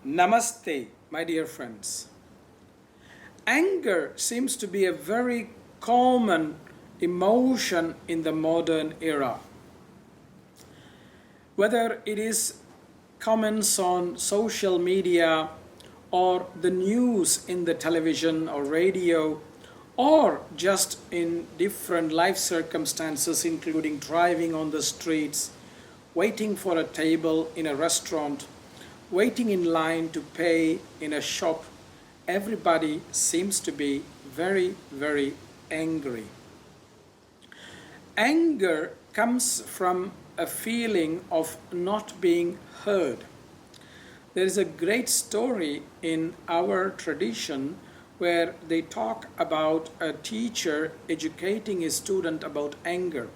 Namaste, my dear friends. Anger seems to be a very common emotion in the modern era. Whether it is comments on social media or the news in the television or radio, or just in different life circumstances, including driving on the streets, waiting for a table in a restaurant, waiting in line to pay in a shop, everybody seems to be very, very angry. Anger comes from a feeling of not being heard. There is a great story in our tradition where they talk about a teacher educating his student about anger.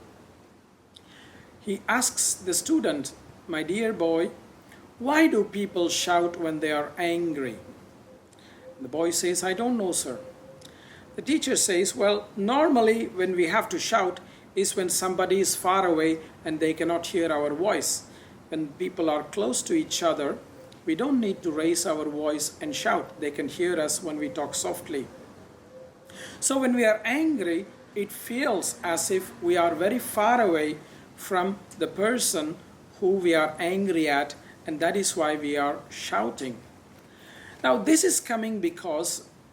He asks the student, "My dear boy, why do people shout when they are angry?" The boy says, "I don't know, sir." The teacher says, "Well, normally when we have to shout is when somebody is far away and they cannot hear our voice. When people are close to each other, we don't need to raise our voice and shout. They can hear us when we talk softly. So when we are angry, it feels as if we are very far away from the person who we are angry at, and that is why we are shouting." Now this is coming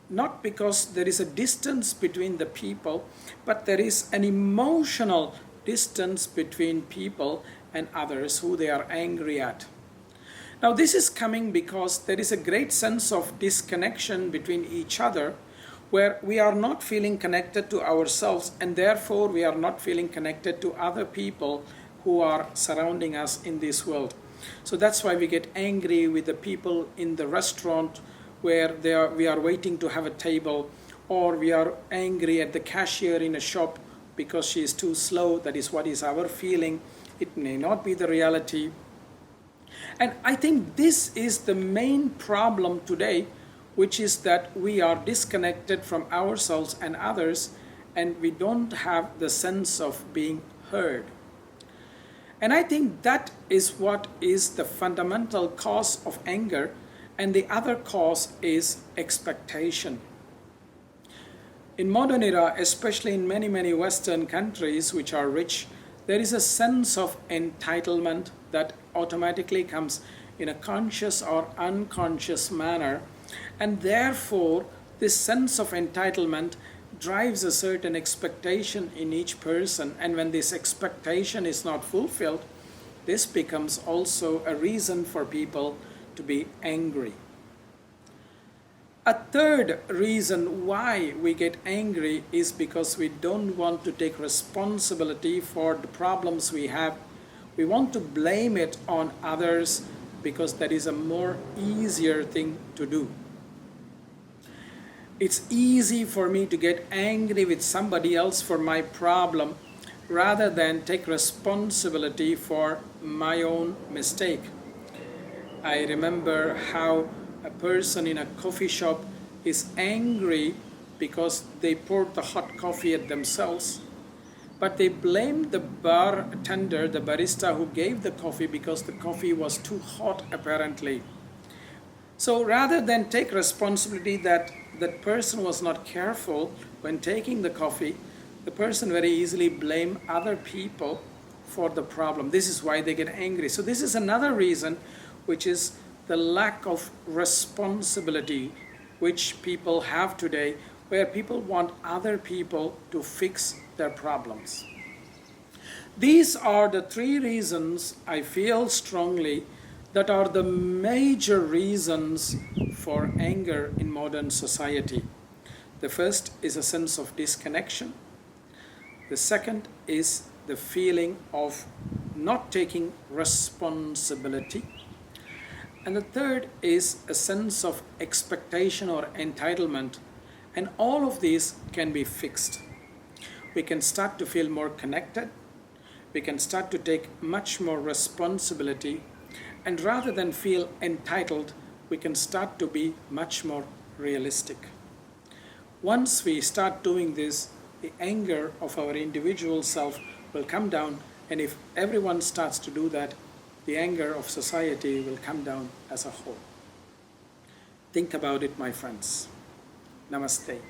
not because there is a distance between the people, but there is an emotional distance between people and others who they are angry at. Now this is coming because there is a great sense of disconnection between each other, where we are not feeling connected to ourselves, and therefore we are not feeling connected to other people who are surrounding us in this world. So that's why we get angry with the people in the restaurant where we are waiting to have a table, or we are angry at the cashier in a shop because she is too slow. That is what is our feeling. It may not be the reality. And I think this is the main problem today, which is that we are disconnected from ourselves and others, and we don't have the sense of being heard. And I think that is what is the fundamental cause of anger, and the other cause is expectation. In modern era, especially in many, many Western countries which are rich, there is a sense of entitlement that automatically comes in a conscious or unconscious manner, and therefore this sense of entitlement drives a certain expectation in each person, and when this expectation is not fulfilled, this becomes also a reason for people to be angry. A third reason why we get angry is because we don't want to take responsibility for the problems we have. We want to blame it on others because that is a more easier thing to do. It's easy for me to get angry with somebody else for my problem rather than take responsibility for my own mistake. I remember how a person in a coffee shop is angry because they poured the hot coffee at themselves, but they blamed the bartender, the barista who gave the coffee, because the coffee was too hot apparently. So rather than take responsibility that that person was not careful when taking the coffee, the person very easily blame other people for the problem. This is why they get angry. So this is another reason, which is the lack of responsibility which people have today, where people want other people to fix their problems. These are the three reasons I feel strongly that are the major reasons for anger in modern society. The first is a sense of disconnection. The second is the feeling of not taking responsibility. And the third is a sense of expectation or entitlement. And all of these can be fixed. We can start to feel more connected. We can start to take much more responsibility. And rather than feel entitled, we can start to be much more realistic. Once we start doing this, the anger of our individual self will come down, and if everyone starts to do that, the anger of society will come down as a whole. Think about it, my friends. Namaste.